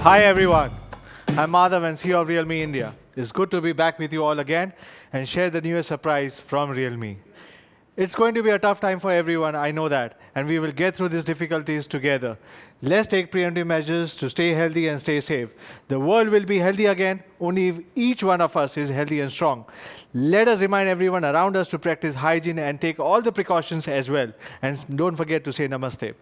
Hi everyone, I'm Madhav and CEO of Realme India. It's good to be back with you all again and share the newest surprise from Realme. It's going to be a tough time for everyone, I know that, and we will get through these difficulties together. Let's take preemptive measures to stay healthy and stay safe. The world will be healthy again only if each one of us is healthy and strong. Let us remind everyone around us to practice hygiene and take all the precautions as well. And don't forget to say namaste.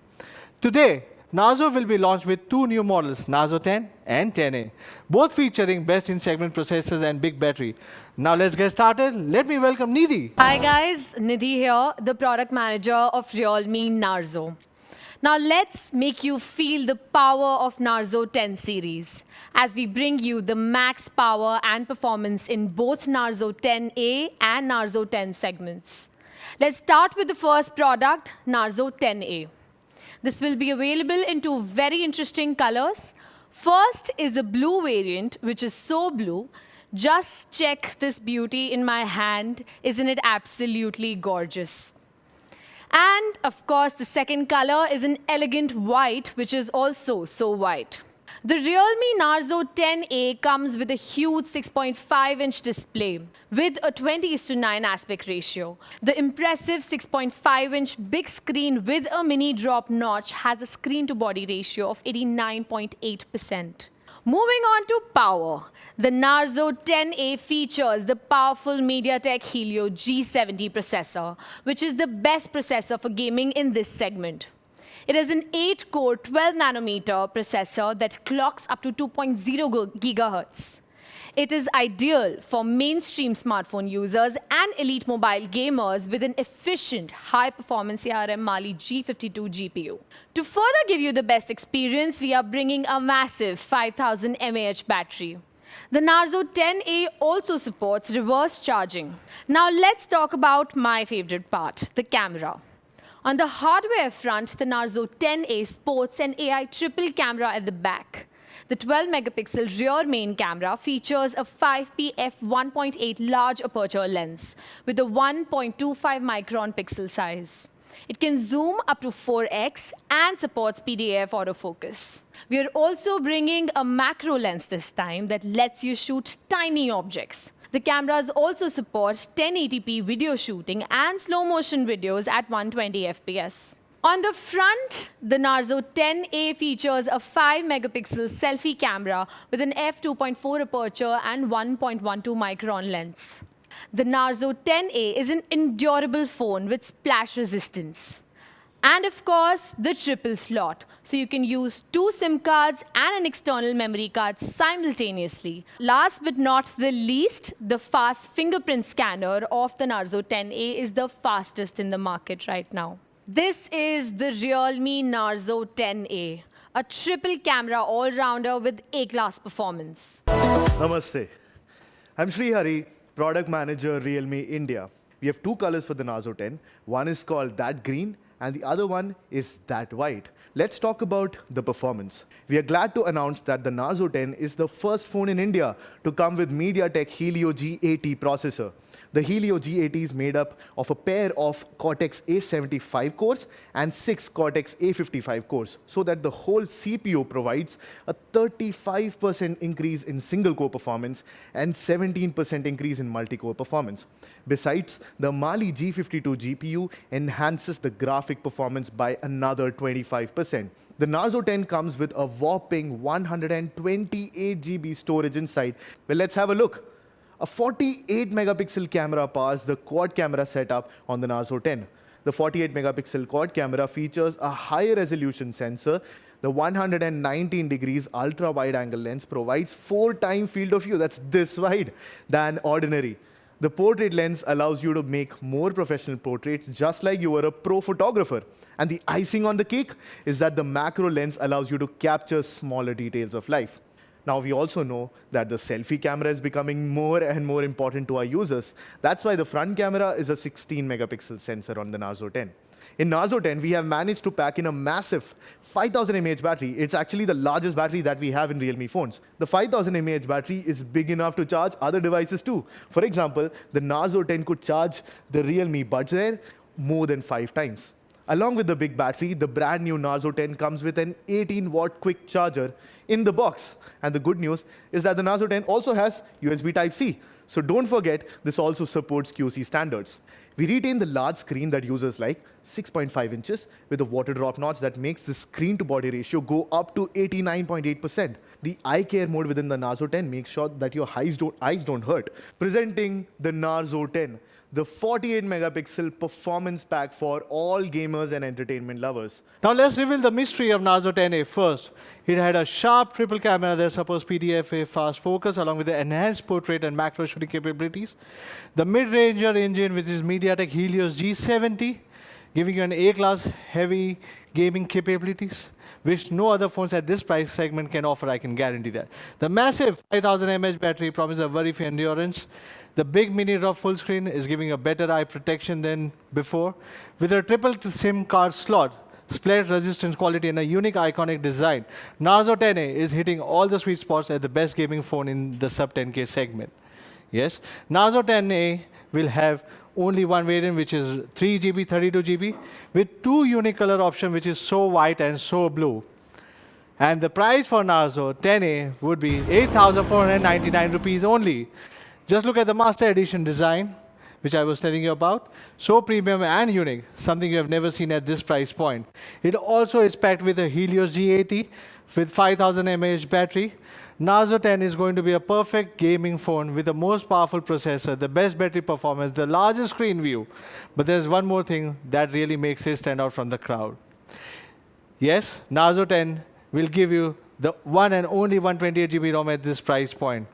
Today, Narzo will be launched with two new models, Narzo 10 and 10A, both featuring best-in-segment processors and big battery. Now let's get started. Let me welcome Nidhi. Hi guys, Nidhi here, the product manager of Realme Narzo. Now let's make you feel the power of Narzo 10 series as we bring you the max power and performance in both Narzo 10A and Narzo 10 segments. Let's start with the first product, Narzo 10A. This will be available in two very interesting colors. First is a blue variant, which is so blue. Just check this beauty in my hand. Isn't it absolutely gorgeous? And of course, the second color is an elegant white, which is also so white. The Realme Narzo 10A comes with a huge 6.5-inch display with a 20:9 aspect ratio. The impressive 6.5-inch big screen with a mini drop notch has a screen-to-body ratio of 89.8%. Moving on to power. The Narzo 10A features the powerful MediaTek Helio G70 processor, which is the best processor for gaming in this segment. It is an 8-core 12-nanometer processor that clocks up to 2.0 gigahertz. It is ideal for mainstream smartphone users and elite mobile gamers with an efficient, high-performance ARM Mali G52 GPU. To further give you the best experience, we are bringing a massive 5000 mAh battery. The Narzo 10A also supports reverse charging. Now let's talk about my favorite part, the camera. On the hardware front, the Narzo 10A sports an AI triple camera at the back. The 12-megapixel rear main camera features a 5p f1.8 large aperture lens with a 1.25 micron pixel size. It can zoom up to 4x and supports PDAF autofocus. We are also bringing a macro lens this time that lets you shoot tiny objects. The cameras also support 1080p video shooting and slow-motion videos at 120 FPS. On the front, the Narzo 10A features a 5-megapixel selfie camera with an f2.4 aperture and 1.12 micron lens. The Narzo 10A is an endurable phone with splash resistance. And of course, the triple slot. So you can use two SIM cards and an external memory card simultaneously. Last but not the least, the fast fingerprint scanner of the Narzo 10A is the fastest in the market right now. This is the Realme Narzo 10A, a triple camera all-rounder with A-class performance. Namaste. I'm Sri Hari, Product Manager, Realme India. We have two colors for the Narzo 10. One is called That Green, and the other one is That White. Let's talk about the performance. We are glad to announce that the Narzo 10 is the first phone in India to come with MediaTek Helio G80 processor. The Helio G80 is made up of a pair of Cortex A75 cores and 6 Cortex A55 cores, so that the whole CPU provides a 35% increase in single-core performance and 17% increase in multi-core performance. Besides, the Mali G52 GPU enhances the graphic performance by another 25%. The Narzo 10 comes with a whopping 128 GB storage inside. Well, let's have a look. A 48-megapixel camera powers the quad camera setup on the Narzo 10. The 48-megapixel quad camera features a higher resolution sensor. The 119 degrees ultra-wide-angle lens provides 4 times field of view, that's this wide, than ordinary. The portrait lens allows you to make more professional portraits just like you were a pro photographer. And the icing on the cake is that the macro lens allows you to capture smaller details of life. Now, we also know that the selfie camera is becoming more and more important to our users. That's why the front camera is a 16-megapixel sensor on the Narzo 10. In Narzo 10, we have managed to pack in a massive 5000 mAh battery. It's actually the largest battery that we have in Realme phones. The 5000 mAh battery is big enough to charge other devices too. For example, the Narzo 10 could charge the Realme Buds Air more than 5 times. Along with the big battery, the brand new Narzo 10 comes with an 18-watt quick charger in the box. And the good news is that the Narzo 10 also has USB Type-C. So don't forget, this also supports QC standards. We retain the large screen that users like, 6.5 inches, with a water drop notch that makes the screen-to-body ratio go up to 89.8%. The eye care mode within the Narzo 10 makes sure that your eyes don't hurt. Presenting the Narzo 10, the 48-megapixel performance pack for all gamers and entertainment lovers. Now let's reveal the mystery of Narzo 10A first. It had a sharp triple camera that supports PDFA fast focus along with the enhanced portrait and macro shooting capabilities. The mid-ranger engine, which is MediaTek Helios G70, giving you an A-class heavy gaming capabilities, which no other phones at this price segment can offer, I can guarantee that. The massive 5000 mAh battery promises a very fair endurance. The big mini rough full screen is giving a better eye protection than before. With a triple SIM card slot, split resistance quality and a unique iconic design, Narzo 10A is hitting all the sweet spots as the best gaming phone in the sub 10K segment. Yes, Narzo 10A will have only one variant, which is 3GB, 32GB, with two unique color options, which is so white and so blue. And the price for Narzo 10A would be 8,499 rupees only. Just look at the Master Edition design, which I was telling you about. So premium and unique, something you have never seen at this price point. It also is packed with a Helios G80 with 5000 mAh battery. Narzo 10 is going to be a perfect gaming phone with the most powerful processor, the best battery performance, the largest screen view. But there's one more thing that really makes it stand out from the crowd. Yes, Narzo 10 will give you the one and only 128GB ROM at this price point.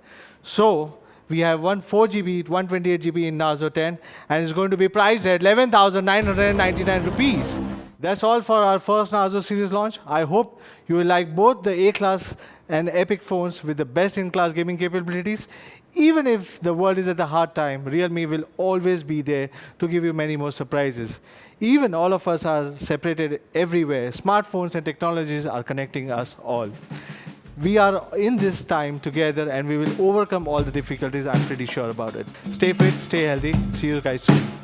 So we have 4GB, 128GB in Narzo 10, and it's going to be priced at 11,999 rupees. That's all for our first Narzo series launch. I hope you will like both the A-class and epic phones with the best-in-class gaming capabilities. Even if the world is at a hard time, Realme will always be there to give you many more surprises. Even all of us are separated everywhere. Smartphones and technologies are connecting us all. We are in this time together and we will overcome all the difficulties. I'm pretty sure about it. Stay fit, stay healthy. See you guys soon.